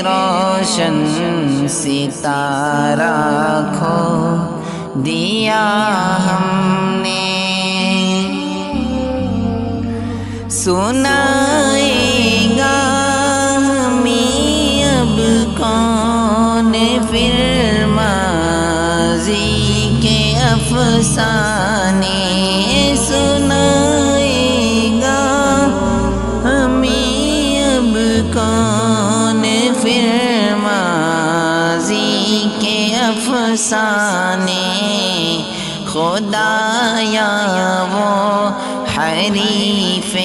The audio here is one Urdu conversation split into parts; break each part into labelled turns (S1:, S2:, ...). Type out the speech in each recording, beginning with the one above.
S1: روشن ستارہ کھو دیا ہم نے، سنائے گا ہمیں اب کون پھر ماضی کے افسانے، سنائے گا ہمیں اب کون پھر ماضی کے افسانے، خدایا وہ حریف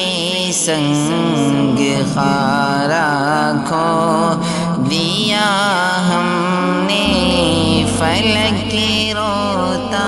S1: سنگ خارا کھو دیا ہم نے، فلک روتا